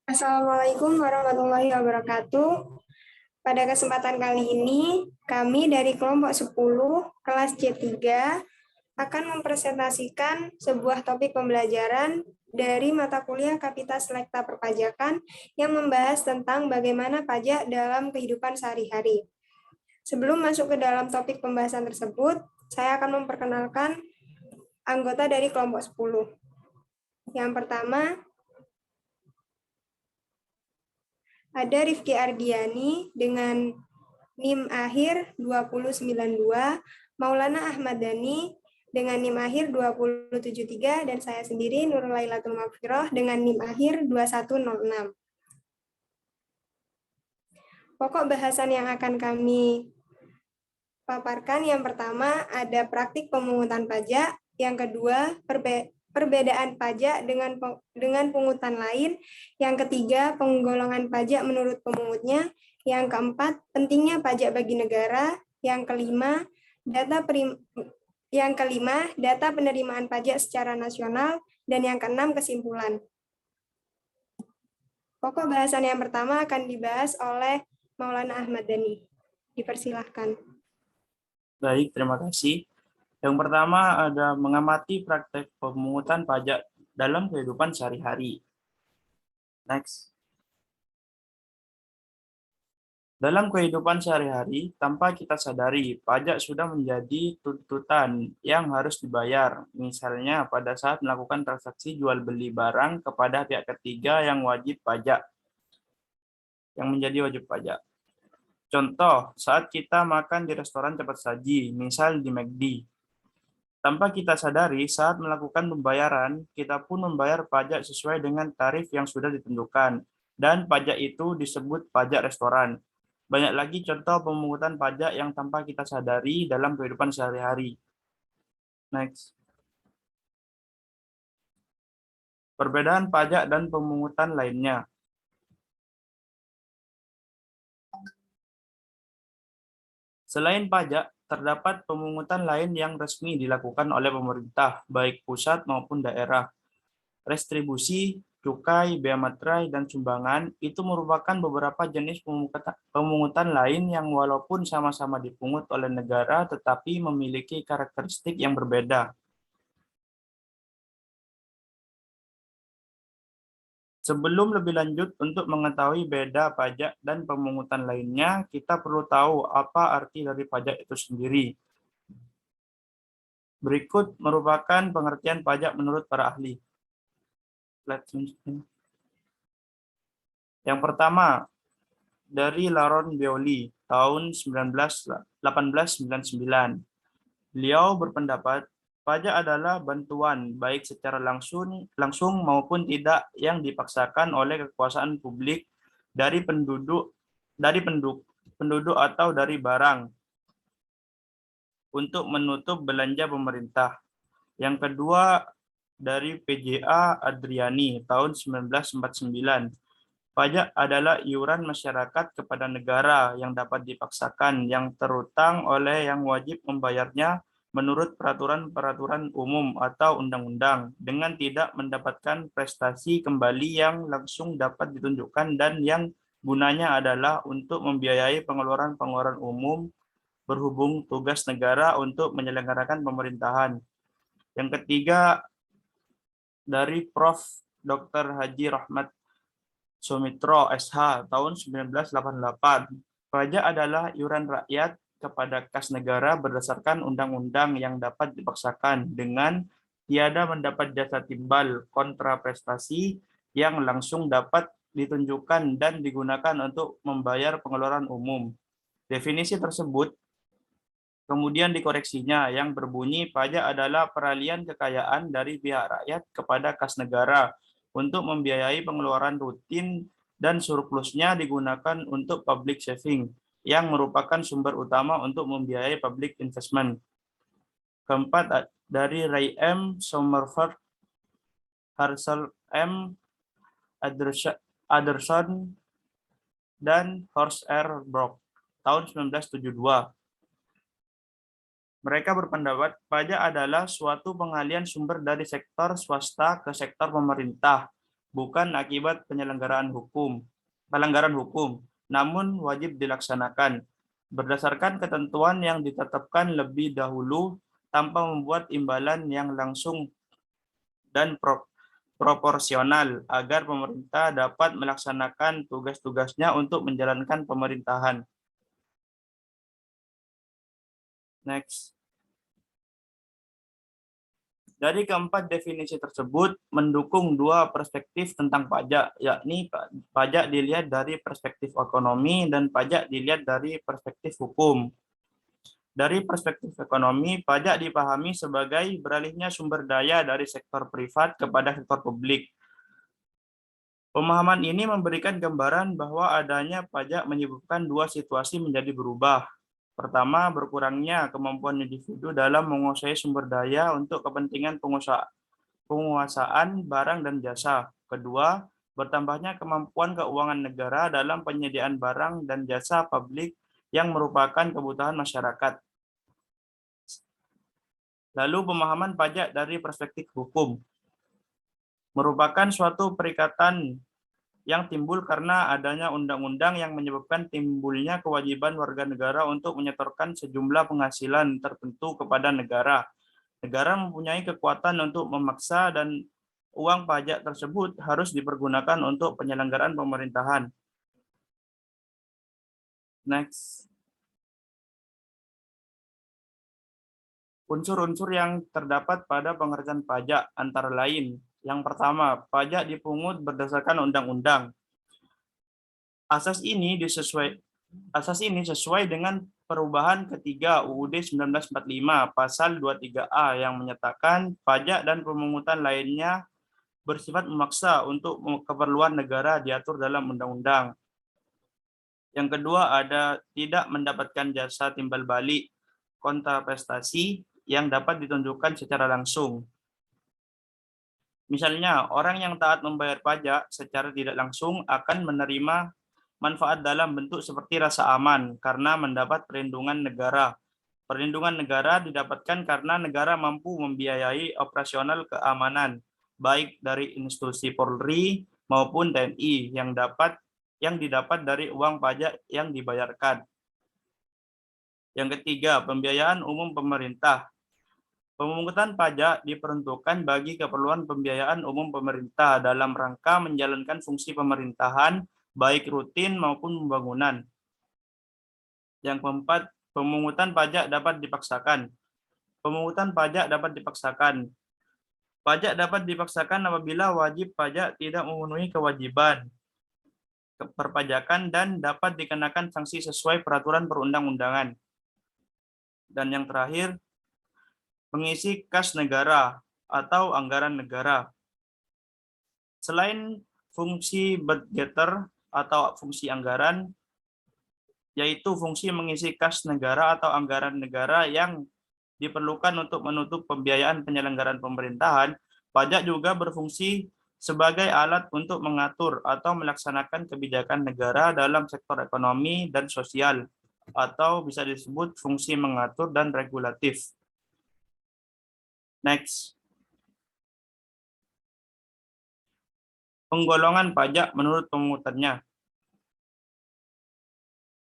Assalamualaikum warahmatullahi wabarakatuh. Pada kesempatan kali ini, kami dari kelompok 10 kelas C3 akan mempresentasikan sebuah topik pembelajaran dari mata kuliah Kapita Selekta Perpajakan yang membahas tentang bagaimana pajak dalam kehidupan sehari-hari. Sebelum masuk ke dalam topik pembahasan tersebut, saya akan memperkenalkan anggota dari kelompok 10. Yang pertama, ada Rifki Ardiani dengan NIM akhir 2092, Maulana Ahmad Dhani dengan NIM akhir 2073, dan saya sendiri Nurul Lailatul Maghfirah dengan NIM akhir 2106. Pokok bahasan yang akan kami paparkan yang pertama ada praktik pemungutan pajak, yang kedua perbedaan pajak dengan pungutan lain, yang ketiga penggolongan pajak menurut pemungutnya, yang keempat pentingnya pajak bagi negara, yang kelima data penerimaan pajak secara nasional, dan yang keenam kesimpulan. Pokok bahasan yang pertama akan dibahas oleh Maulana Ahmad Dhani. Dipersilahkan. Baik, terima kasih. Yang pertama ada mengamati praktek pemungutan pajak dalam kehidupan sehari-hari. Next. Dalam kehidupan sehari-hari, tanpa kita sadari, pajak sudah menjadi tuntutan yang harus dibayar. Misalnya pada saat melakukan transaksi jual beli barang kepada pihak ketiga yang menjadi wajib pajak. Contoh, saat kita makan di restoran cepat saji, misal di McD. Tanpa kita sadari, saat melakukan pembayaran, kita pun membayar pajak sesuai dengan tarif yang sudah ditentukan, dan pajak itu disebut pajak restoran. Banyak lagi contoh pemungutan pajak yang tanpa kita sadari dalam kehidupan sehari-hari. Next. Perbedaan pajak dan pemungutan lainnya. Selain pajak, terdapat pemungutan lain yang resmi dilakukan oleh pemerintah, baik pusat maupun daerah. Restribusi, cukai, bea materai, dan sumbangan itu merupakan beberapa jenis pemungutan lain yang walaupun sama-sama dipungut oleh negara, tetapi memiliki karakteristik yang berbeda. Sebelum lebih lanjut, untuk mengetahui beda pajak dan pemungutan lainnya, kita perlu tahu apa arti dari pajak itu sendiri. Berikut merupakan pengertian pajak menurut para ahli. Yang pertama, dari Laron Beoli, tahun 1899. Beliau berpendapat, pajak adalah bantuan, baik secara langsung maupun tidak, yang dipaksakan oleh kekuasaan publik dari penduduk atau dari barang untuk menutup belanja pemerintah. Yang kedua, dari PJA Adriani, tahun 1949. Pajak adalah iuran masyarakat kepada negara yang dapat dipaksakan, yang terutang oleh yang wajib membayarnya menurut peraturan-peraturan umum atau undang-undang, dengan tidak mendapatkan prestasi kembali yang langsung dapat ditunjukkan dan yang gunanya adalah untuk membiayai pengeluaran-pengeluaran umum berhubung tugas negara untuk menyelenggarakan pemerintahan. Yang ketiga, dari Prof. Dr. Haji Rahmat Sumitro SH, tahun 1988. Pajak adalah iuran rakyat kepada kas negara berdasarkan undang-undang yang dapat dipaksakan dengan tiada mendapat jasa timbal kontraprestasi yang langsung dapat ditunjukkan dan digunakan untuk membayar pengeluaran umum. Definisi tersebut kemudian dikoreksinya yang berbunyi pajak adalah peralihan kekayaan dari pihak rakyat kepada kas negara untuk membiayai pengeluaran rutin dan surplusnya digunakan untuk public saving yang merupakan sumber utama untuk membiayai public investment. Keempat, dari Ray M. Somerford, Herschel M. Anderson, dan Horst R. Brock, tahun 1972. Mereka berpendapat pajak adalah suatu pengalian sumber dari sektor swasta ke sektor pemerintah bukan akibat pelanggaran hukum, namun wajib dilaksanakan berdasarkan ketentuan yang ditetapkan lebih dahulu tanpa membuat imbalan yang langsung dan proporsional agar pemerintah dapat melaksanakan tugas-tugasnya untuk menjalankan pemerintahan. Next. Dari keempat definisi tersebut mendukung dua perspektif tentang pajak, yakni pajak dilihat dari perspektif ekonomi dan pajak dilihat dari perspektif hukum. Dari perspektif ekonomi, pajak dipahami sebagai beralihnya sumber daya dari sektor privat kepada sektor publik. Pemahaman ini memberikan gambaran bahwa adanya pajak menyebabkan dua situasi menjadi berubah. Pertama, berkurangnya kemampuan individu dalam menguasai sumber daya untuk kepentingan penguasaan barang dan jasa. Kedua, bertambahnya kemampuan keuangan negara dalam penyediaan barang dan jasa publik yang merupakan kebutuhan masyarakat. Lalu pemahaman pajak dari perspektif hukum merupakan suatu perikatan yang timbul karena adanya undang-undang yang menyebabkan timbulnya kewajiban warga negara untuk menyetorkan sejumlah penghasilan tertentu kepada negara. Negara mempunyai kekuatan untuk memaksa dan uang pajak tersebut harus dipergunakan untuk penyelenggaraan pemerintahan. Next. Unsur-unsur yang terdapat pada pengertian pajak antara lain. Yang pertama, pajak dipungut berdasarkan undang-undang. Asas ini sesuai dengan perubahan ketiga UUD 1945 pasal 23A yang menyatakan pajak dan pemungutan lainnya bersifat memaksa untuk keperluan negara diatur dalam undang-undang. Yang kedua ada tidak mendapatkan jasa timbal balik kontraprestasi yang dapat ditunjukkan secara langsung. Misalnya, orang yang taat membayar pajak secara tidak langsung akan menerima manfaat dalam bentuk seperti rasa aman karena mendapat perlindungan negara. Perlindungan negara didapatkan karena negara mampu membiayai operasional keamanan, baik dari institusi Polri maupun TNI yang didapat dari uang pajak yang dibayarkan. Yang ketiga, pembiayaan umum pemerintah. Pemungutan pajak diperuntukkan bagi keperluan pembiayaan umum pemerintah dalam rangka menjalankan fungsi pemerintahan, baik rutin maupun pembangunan. Yang keempat, pemungutan pajak dapat dipaksakan. Pemungutan pajak dapat dipaksakan. Pajak dapat dipaksakan apabila wajib pajak tidak memenuhi kewajiban perpajakan dan dapat dikenakan sanksi sesuai peraturan perundang-undangan. Dan yang terakhir, pengisi kas negara atau anggaran negara. Selain fungsi budgeter atau fungsi anggaran, yaitu fungsi mengisi kas negara atau anggaran negara yang diperlukan untuk menutup pembiayaan penyelenggaraan pemerintahan, pajak juga berfungsi sebagai alat untuk mengatur atau melaksanakan kebijakan negara dalam sektor ekonomi dan sosial, atau bisa disebut fungsi mengatur dan regulatif. Next. Penggolongan pajak menurut pemungutannya.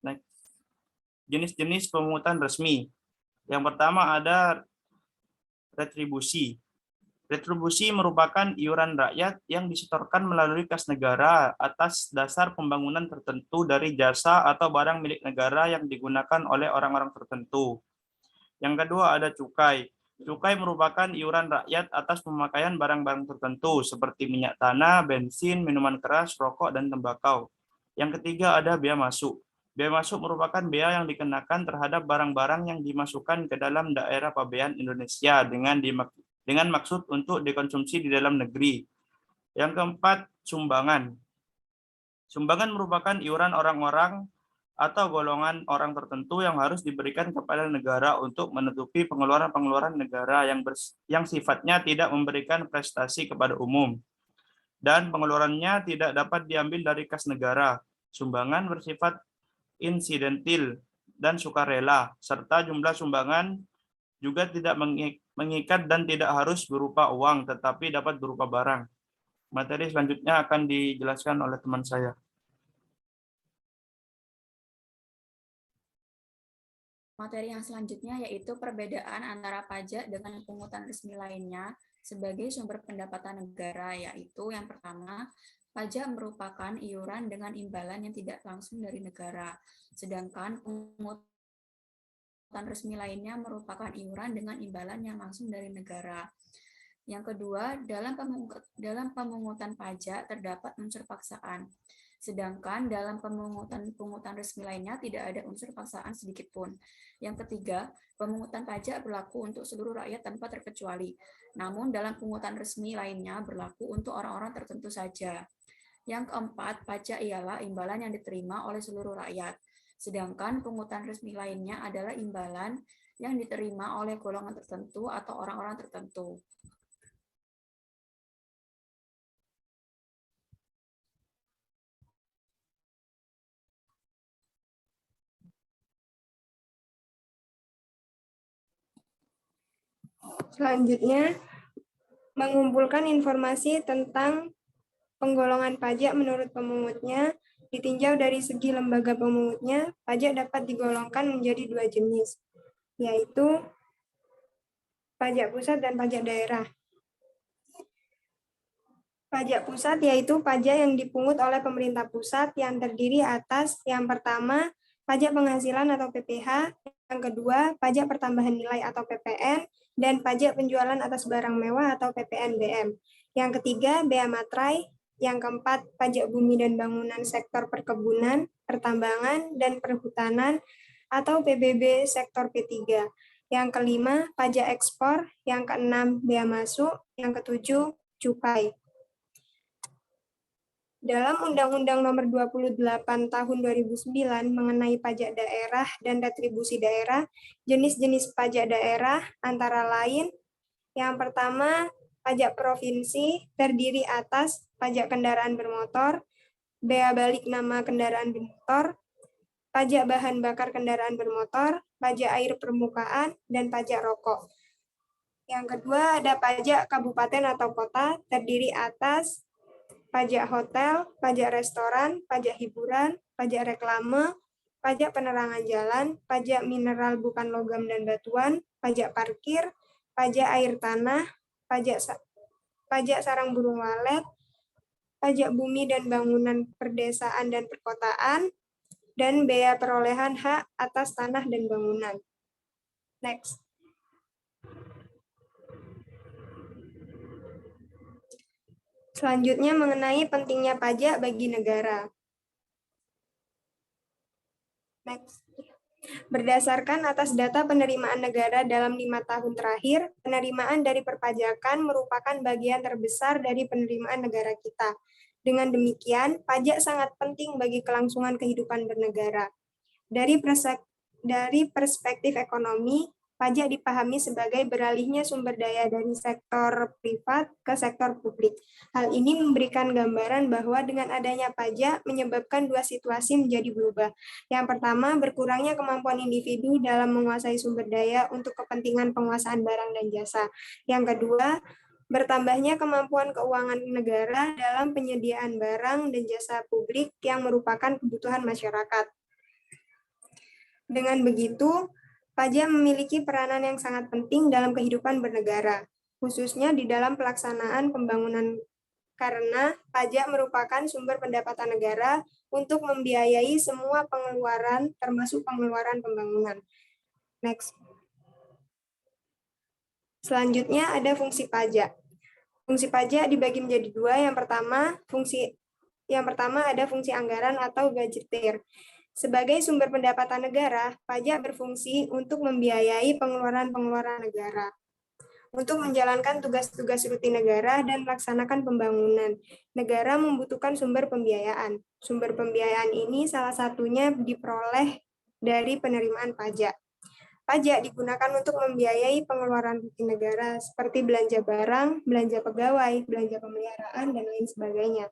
Next. Jenis-jenis pemungutan resmi. Yang pertama ada retribusi. Retribusi merupakan iuran rakyat yang disetorkan melalui kas negara atas dasar pembangunan tertentu dari jasa atau barang milik negara yang digunakan oleh orang-orang tertentu. Yang kedua ada cukai. Cukai merupakan iuran rakyat atas pemakaian barang-barang tertentu seperti minyak tanah, bensin, minuman keras, rokok, dan tembakau. Yang ketiga ada bea masuk. Bea masuk merupakan bea yang dikenakan terhadap barang-barang yang dimasukkan ke dalam daerah pabean Indonesia dengan maksud untuk dikonsumsi di dalam negeri. Yang keempat, sumbangan. Sumbangan merupakan iuran orang-orang atau golongan orang tertentu yang harus diberikan kepada negara untuk menutupi pengeluaran-pengeluaran negara yang sifatnya tidak memberikan prestasi kepada umum dan pengeluarannya tidak dapat diambil dari kas negara. Sumbangan bersifat insidentil dan sukarela, serta jumlah sumbangan juga tidak mengikat dan tidak harus berupa uang, tetapi dapat berupa barang. Materi selanjutnya akan dijelaskan oleh teman saya. Materi yang selanjutnya yaitu perbedaan antara pajak dengan pungutan resmi lainnya sebagai sumber pendapatan negara, yaitu yang pertama, pajak merupakan iuran dengan imbalan yang tidak langsung dari negara, sedangkan pungutan resmi lainnya merupakan iuran dengan imbalan yang langsung dari negara. Yang kedua, dalam pemungutan pajak terdapat unsur paksaan. Sedangkan dalam pungutan resmi lainnya tidak ada unsur paksaan sedikit pun. Yang ketiga, pemungutan pajak berlaku untuk seluruh rakyat tanpa terkecuali. Namun dalam pungutan resmi lainnya berlaku untuk orang-orang tertentu saja. Yang keempat, pajak ialah imbalan yang diterima oleh seluruh rakyat. Sedangkan pungutan resmi lainnya adalah imbalan yang diterima oleh golongan tertentu atau orang-orang tertentu. Selanjutnya, mengumpulkan informasi tentang penggolongan pajak menurut pemungutnya. Ditinjau dari segi lembaga pemungutnya, pajak dapat digolongkan menjadi dua jenis, yaitu pajak pusat dan pajak daerah. Pajak pusat yaitu pajak yang dipungut oleh pemerintah pusat yang terdiri atas yang pertama, pajak penghasilan atau PPh, yang kedua, pajak pertambahan nilai atau PPN, dan pajak penjualan atas barang mewah atau PPNBM. Yang ketiga, bea materai, yang keempat, pajak bumi dan bangunan sektor perkebunan, pertambangan, dan perhutanan atau PBB sektor P3. Yang kelima, pajak ekspor, yang keenam, bea masuk, yang ketujuh, cukai. Dalam Undang-Undang Nomor 28 Tahun 2009 mengenai pajak daerah dan retribusi daerah, jenis-jenis pajak daerah antara lain, yang pertama, pajak provinsi terdiri atas pajak kendaraan bermotor, bea balik nama kendaraan bermotor, pajak bahan bakar kendaraan bermotor, pajak air permukaan, dan pajak rokok. Yang kedua, ada pajak kabupaten atau kota terdiri atas pajak hotel, pajak restoran, pajak hiburan, pajak reklame, pajak penerangan jalan, pajak mineral bukan logam dan batuan, pajak parkir, pajak air tanah, pajak sarang burung walet, pajak bumi dan bangunan perdesaan dan perkotaan, dan bea perolehan hak atas tanah dan bangunan. Next. Selanjutnya mengenai pentingnya pajak bagi negara. Next. Berdasarkan atas data penerimaan negara dalam 5 tahun terakhir, penerimaan dari perpajakan merupakan bagian terbesar dari penerimaan negara kita. Dengan demikian, pajak sangat penting bagi kelangsungan kehidupan bernegara. Dari perspektif ekonomi, pajak dipahami sebagai beralihnya sumber daya dari sektor privat ke sektor publik. Hal ini memberikan gambaran bahwa dengan adanya pajak menyebabkan dua situasi menjadi berubah. Yang pertama, berkurangnya kemampuan individu dalam menguasai sumber daya untuk kepentingan penguasaan barang dan jasa. Yang kedua, bertambahnya kemampuan keuangan negara dalam penyediaan barang dan jasa publik yang merupakan kebutuhan masyarakat. Dengan begitu, pajak memiliki peranan yang sangat penting dalam kehidupan bernegara, khususnya di dalam pelaksanaan pembangunan karena pajak merupakan sumber pendapatan negara untuk membiayai semua pengeluaran, termasuk pengeluaran pembangunan. Next. Selanjutnya ada fungsi pajak. Fungsi pajak dibagi menjadi dua. Yang pertama ada fungsi anggaran atau budgeteer. Sebagai sumber pendapatan negara, pajak berfungsi untuk membiayai pengeluaran-pengeluaran negara, untuk menjalankan tugas-tugas rutin negara dan melaksanakan pembangunan. Negara membutuhkan sumber pembiayaan. Sumber pembiayaan ini salah satunya diperoleh dari penerimaan pajak. Pajak digunakan untuk membiayai pengeluaran rutin negara seperti belanja barang, belanja pegawai, belanja pemeliharaan, dan lain sebagainya.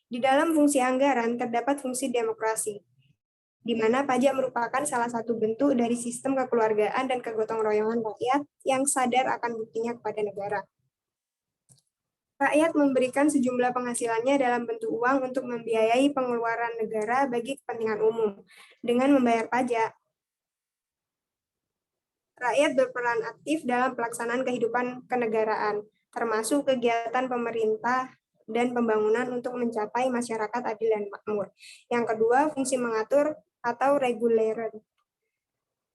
Di dalam fungsi anggaran terdapat fungsi demokrasi, di mana pajak merupakan salah satu bentuk dari sistem kekeluargaan dan kegotong royongan rakyat yang sadar akan buktinya kepada negara. Rakyat memberikan sejumlah penghasilannya dalam bentuk uang untuk membiayai pengeluaran negara bagi kepentingan umum dengan membayar pajak. Rakyat berperan aktif dalam pelaksanaan kehidupan kenegaraan, termasuk kegiatan pemerintah dan pembangunan untuk mencapai masyarakat adil dan makmur. Yang kedua, fungsi mengatur atau reguler.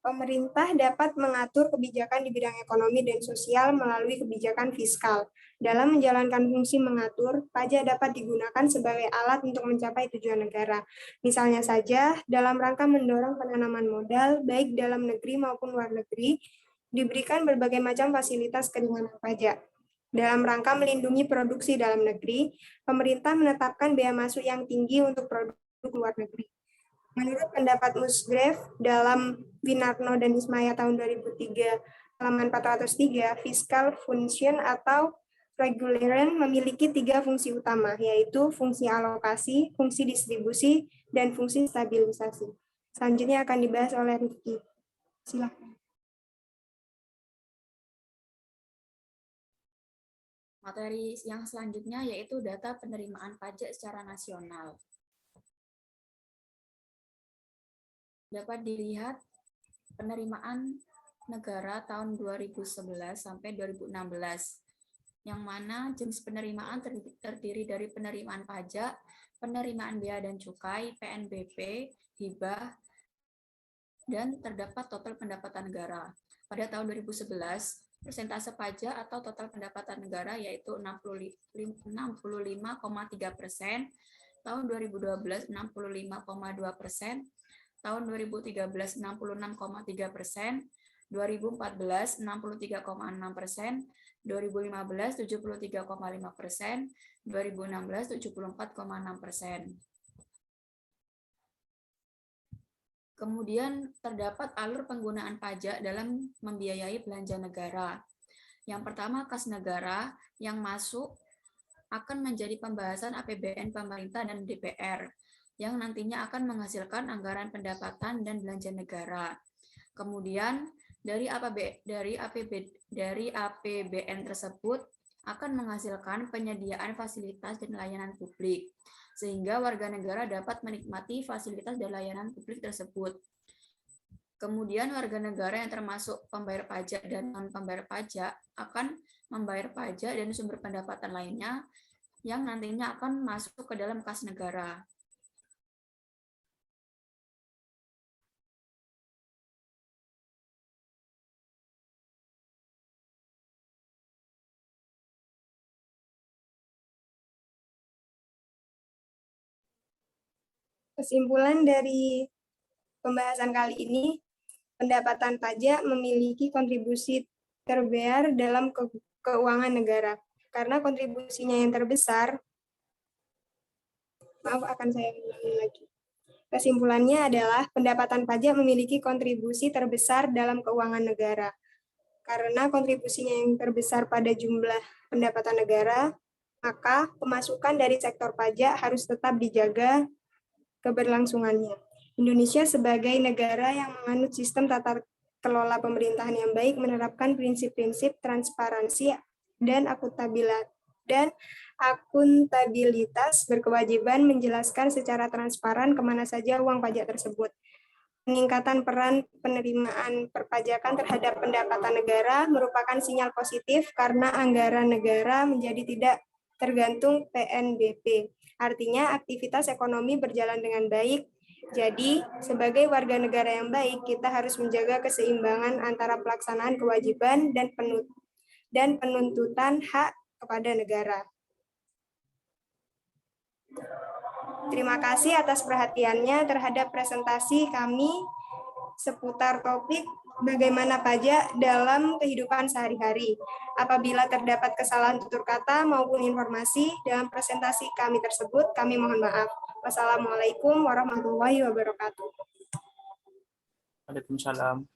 Pemerintah dapat mengatur kebijakan di bidang ekonomi dan sosial melalui kebijakan fiskal. Dalam menjalankan fungsi mengatur, pajak dapat digunakan sebagai alat untuk mencapai tujuan negara. Misalnya saja, dalam rangka mendorong penanaman modal, baik dalam negeri maupun luar negeri, diberikan berbagai macam fasilitas keringanan pajak. Dalam rangka melindungi produksi dalam negeri, pemerintah menetapkan bea masuk yang tinggi untuk produk luar negeri. Menurut pendapat Musgrave dalam Winarno dan Ismaya tahun 2003, halaman 403, fiscal function atau regulation memiliki 3 fungsi utama, yaitu fungsi alokasi, fungsi distribusi, dan fungsi stabilisasi. Selanjutnya akan dibahas oleh Rifki. Silakan. Materi yang selanjutnya yaitu data penerimaan pajak secara nasional. Dapat dilihat penerimaan negara tahun 2011 sampai 2016, yang mana jenis penerimaan terdiri dari penerimaan pajak, penerimaan bea dan cukai, PNBP, hibah, dan terdapat total pendapatan negara. Pada tahun 2011, persentase pajak atau total pendapatan negara yaitu 65,3%, tahun 2012 65,2%, tahun 2013 66,3%, 2014 63,6%, 2015 73,5%, 2016 74,6%. Kemudian terdapat alur penggunaan pajak dalam membiayai belanja negara. Yang pertama, kas negara yang masuk akan menjadi pembahasan APBN pemerintah dan DPR, yang nantinya akan menghasilkan anggaran pendapatan dan belanja negara. Kemudian dari APBN tersebut akan menghasilkan penyediaan fasilitas dan layanan publik, sehingga warga negara dapat menikmati fasilitas dan layanan publik tersebut. Kemudian warga negara yang termasuk pembayar pajak dan non-pembayar pajak akan membayar pajak dan sumber pendapatan lainnya yang nantinya akan masuk ke dalam kas negara. Kesimpulan dari pembahasan kali ini, pendapatan pajak memiliki kontribusi terbayar dalam keuangan negara. Karena kontribusinya yang terbesar, akan saya ulangi lagi. Kesimpulannya adalah pendapatan pajak memiliki kontribusi terbesar dalam keuangan negara. Karena kontribusinya yang terbesar pada jumlah pendapatan negara, maka pemasukan dari sektor pajak harus tetap dijaga keberlangsungannya. Indonesia sebagai negara yang menganut sistem tata kelola pemerintahan yang baik menerapkan prinsip-prinsip transparansi dan akuntabilitas berkewajiban menjelaskan secara transparan kemana saja uang pajak tersebut. Peningkatan peran penerimaan perpajakan terhadap pendapatan negara merupakan sinyal positif karena anggaran negara menjadi tidak tergantung PNBP. Artinya aktivitas ekonomi berjalan dengan baik. Jadi, sebagai warga negara yang baik, kita harus menjaga keseimbangan antara pelaksanaan kewajiban dan penuntutan hak kepada negara. Terima kasih atas perhatiannya terhadap presentasi kami seputar topik bagaimana pajak dalam kehidupan sehari-hari. Apabila terdapat kesalahan tutur kata maupun informasi dalam presentasi kami tersebut, kami mohon maaf. Wassalamualaikum warahmatullahi wabarakatuh. Waalaikumsalam.